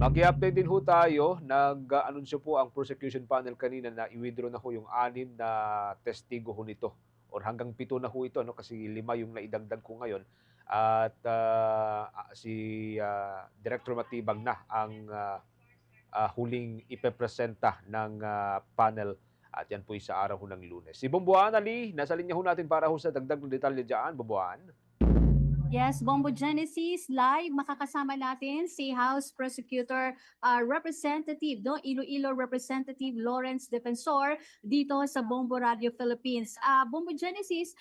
Maki-update din ho tayo, nag-anunsyo po ang prosecution panel kanina na i-withdraw na ho yung 6 na testigo ho nito or hanggang 7 na ho ito 'no, kasi 5 yung naidagdag ko ngayon at, si, Director Matibag na ang, huling ipepresenta ng, panel at yan po'y sa araw ho ng Lunes. Si Bumbuan Ali, nasa linya ho natin para ho sa dagdag na detalye diyan, Bumbuan. Yes, Bombo Genesis, live makakasama natin si House Prosecutor Representative, no? Iloilo Representative Lawrence Defensor dito sa Bombo Radio Philippines. Bombo Genesis,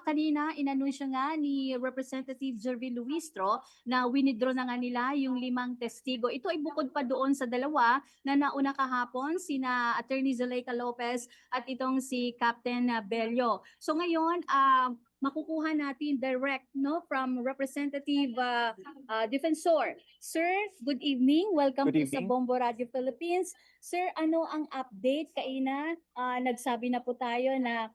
kanina inanunsyo nga ni Representative Jervin Luistro na winidraw na nga nila yung 5 testigo. Ito ay bukod pa doon sa 2 na nauna kahapon, sina Attorney Zuleika Lopez at itong si Captain Bello. So ngayon, makukuha natin direct no from Representative Defensor. Sir, good evening. Welcome Good to sa evening. Bombo Radio Philippines. Sir, ano ang update? Kaina, nagsabi na po tayo na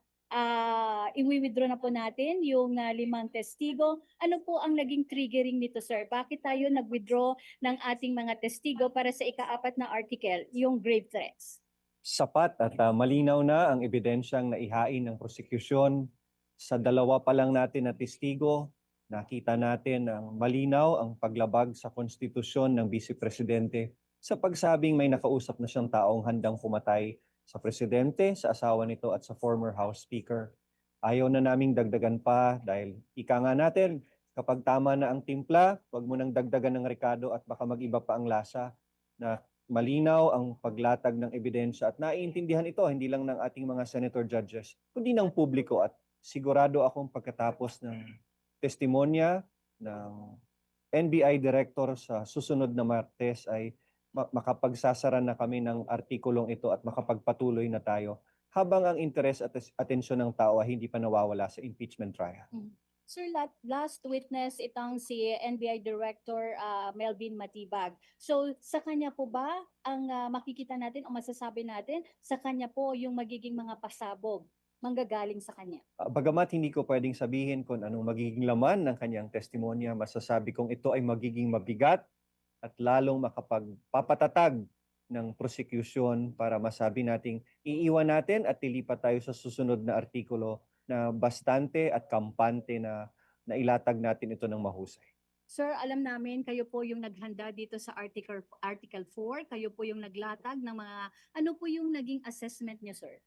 i-withdraw na po natin yung 5 testigo. Ano po ang naging triggering nito, sir? Bakit tayo nag-withdraw ng ating mga testigo para sa ika-4 na article, yung grave threats? Sapat at malinaw na ang ebidensyang naihain ng prosekusyon. Sa 2 pa lang natin na testigo, nakita natin ang malinaw ang paglabag sa konstitusyon ng Vice Presidente sa pagsabing may nakausap na siyang taong handang pumatay sa Presidente, sa asawa nito at sa former House Speaker. Ayaw na naming dagdagan pa dahil ika nga natin, kapag tama na ang timpla, huwag mo nang dagdagan ng rekado at baka mag-iba pa ang lasa na malinaw ang paglatag ng ebidensya at naiintindihan ito hindi lang ng ating mga senator judges, kundi ng publiko at sigurado akong pagkatapos ng testimonya ng NBI Director sa susunod na Martes ay makapagsasara na kami ng artikulong ito at makapagpatuloy na tayo habang ang interes at atensyon ng tao ay hindi pa nawawala sa impeachment trial. Sir, last witness itong si NBI Director Melvin Matibag. So sa kanya po ba ang makikita natin o masasabi natin sa kanya po yung magiging mga pasabog manggagaling sa kanya? Bagamat hindi ko pwedeng sabihin kung anong magiging laman ng kanyang testimonya, masasabi kong ito ay magiging mabigat at lalong makapagpapatatag ng prosecution para masabi nating iiwan natin at tilipat tayo sa susunod na artikulo na bastante at kampante na nailatag natin ito ng mahusay. Sir, alam namin kayo po yung naghanda dito sa Article 4. Kayo po yung naglatag ng mga, ano po yung naging assessment niyo, sir?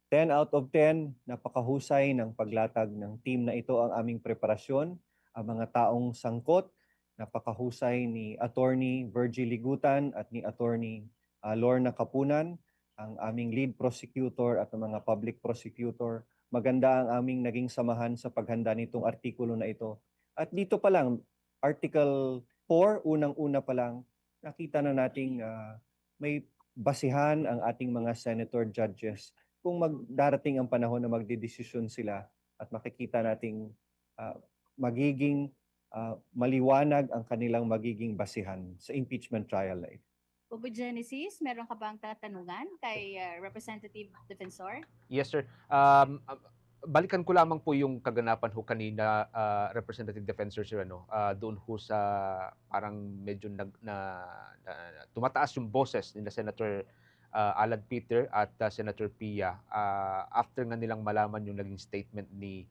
10 out of 10, napakahusay ng paglatag ng team na ito ang aming preparasyon. Ang mga taong sangkot, napakahusay ni Attorney Virgil Ligutan at ni Attorney Lorna Kapunan, ang aming lead prosecutor at ang mga public prosecutor. Maganda ang aming naging samahan sa paghanda nitong artikulo na ito. At dito pa lang, Article 4, unang-una pa lang, nakita na nating may basihan ang ating mga senator judges kung darating ang panahon na magdedesisyon sila at makikita nating magiging maliwanag ang kanilang magiging basihan sa impeachment trial na ito. Bobo Genesis, meron ka bang tatanungan kay Representative Defensor? Yes, sir. Balikan ko lamang po yung kaganapan ho kanina, Representative Defensor sir ano, doon ho sa parang medyo tumataas yung boses nila Senator Alad Peter at Senator Pia after nga nilang malaman yung naging statement ni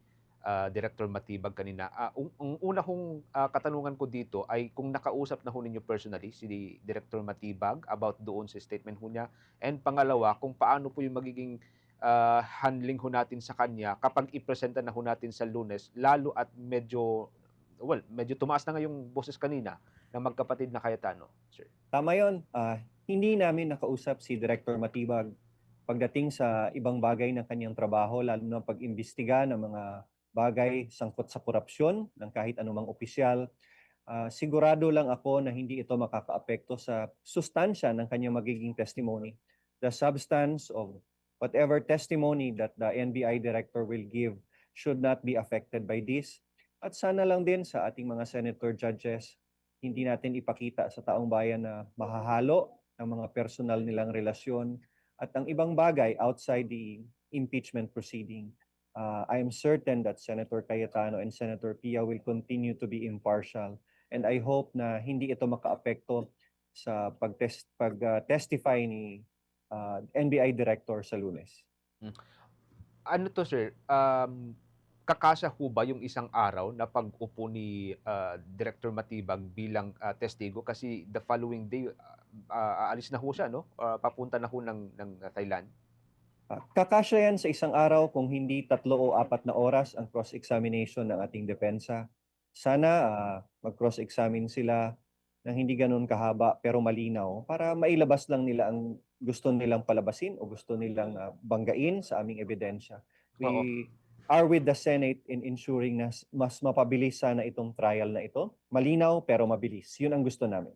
Director Matibag kanina. Ang una kong katanungan ko dito ay kung nakausap na ho ninyo personally si Director Matibag about doon sa statement ho niya, and pangalawa kung paano po yung magiging handling ho natin sa kanya kapag ipresenta na ho natin sa Lunes, lalo at medyo tumaas na nga yung boses kanina ng magkapatid na Cayetano, sir. Tama yun. Hindi namin nakausap si Director Matibag pagdating sa ibang bagay ng kanyang trabaho, lalo na pag-imbestiga ng mga bagay sangkot sa korupsyon ng kahit anumang opisyal. Sigurado lang ako na hindi ito makakaapekto sa sustansya ng kanyang magiging testimony. The substance of whatever testimony that the NBI director will give should not be affected by this. At sana lang din sa ating mga senator judges, hindi natin ipakita sa taong bayan na mahahalo ng mga personal nilang relasyon at ang ibang bagay outside the impeachment proceeding. I am certain that Senator Cayetano and Senator Pia will continue to be impartial, and I hope na hindi ito makaapekto sa pag-testify ni NBI Director sa Lunes. Ano 'to sir, kakasya ho ba yung isang araw na pag-upo ni, Director Matibag bilang, testigo? Kasi the following day, aalis na ho siya 'no? Papunta na ho ng Thailand? Kakasya yan sa isang araw kung hindi 3 o 4 na oras ang cross-examination ng ating depensa. Sana mag-cross-examine sila ng hindi ganoon kahaba pero malinaw para mailabas lang nila ang gusto nilang palabasin o gusto nilang banggain sa aming ebidensya. Oo. We are with the Senate in ensuring na mas mapabilis sana itong trial na ito. Malinaw pero mabilis. Yun ang gusto namin.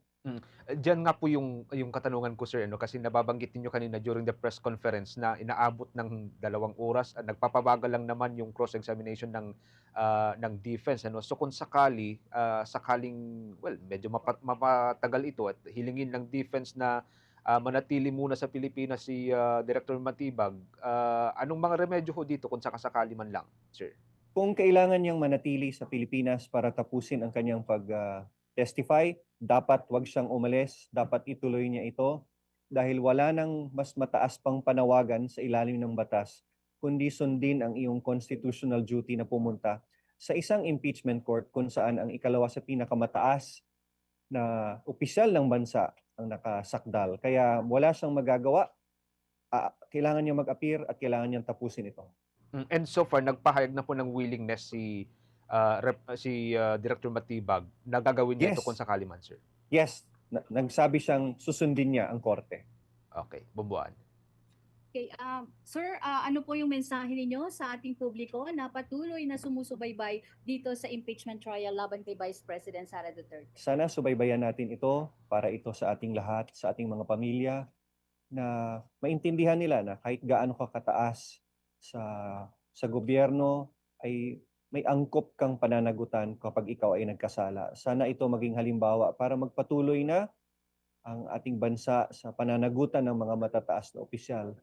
Diyan nga po yung katanungan ko sir ano, kasi nababanggit ninyo kanina during the press conference na inaabot ng 2 oras, nagpapabagal lang naman yung cross-examination ng defense ano. So kung sakali, sakaling well medyo mapatagal ito at hilingin ng defense na, manatili muna sa Pilipinas si, Director Matibag, anong mga remedyo ho dito kung sakasakali man lang, sir? Kung kailangan niyang manatili sa Pilipinas para tapusin ang kanyang testify, dapat wag siyang umalis, dapat ituloy niya ito dahil wala nang mas mataas pang panawagan sa ilalim ng batas kundi sundin ang iyong constitutional duty na pumunta sa isang impeachment court kung saan ang ikalawa sa pinakamataas na opisyal ng bansa ang nakasakdal. Kaya wala siyang magagawa. Kailangan niya mag-appear at kailangan niyang tapusin ito. And so far nagpahayag na po ng willingness si Director Matibag na gagawin niya ito kung Yes, sakali man, sir? yes. Nagsabi siyang susundin niya ang korte. Okay, Bumbuan. Okay, sir, ano po yung mensahe ninyo sa ating publiko na patuloy na sumusubaybay dito sa impeachment trial laban kay Vice President Sara Duterte? Sana subaybayan natin ito para ito sa ating lahat, sa ating mga pamilya, na maintindihan nila na kahit gaano ka kataas sa gobyerno ay may angkop kang pananagutan kapag ikaw ay nagkasala. Sana ito maging halimbawa para magpatuloy na ang ating bansa sa pananagutan ng mga matataas na opisyal.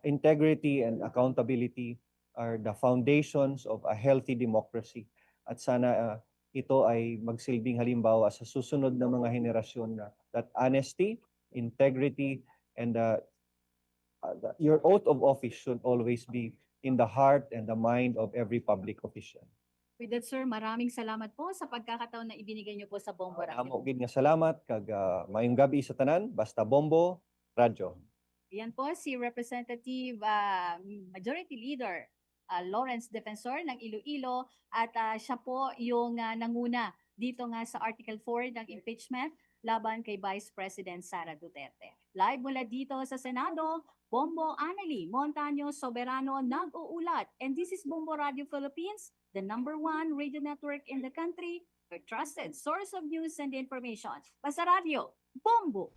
Integrity and accountability are the foundations of a healthy democracy. At sana ito ay magsilbing halimbawa sa susunod na mga henerasyon na that honesty, integrity, and your oath of office should always be in the heart and the mind of every public official. With that, sir, maraming salamat po sa pagkakataon na ibinigay niyo po sa Bombo Amo Radio. gid nga salamat kag maayong gabi sa tanan basta Bombo Radyo. Yan po si Representative Majority Leader Lawrence Defensor ng Iloilo at siya po yung nanguna dito nga sa Article 4 ng impeachment laban kay Vice President Sara Duterte. Live mula dito sa Senado, Bombo Anali Montaño Soberano nag-uulat. And this is Bombo Radio Philippines, the #1 radio network in the country, your trusted source of news and information. Basta Radio, Bombo!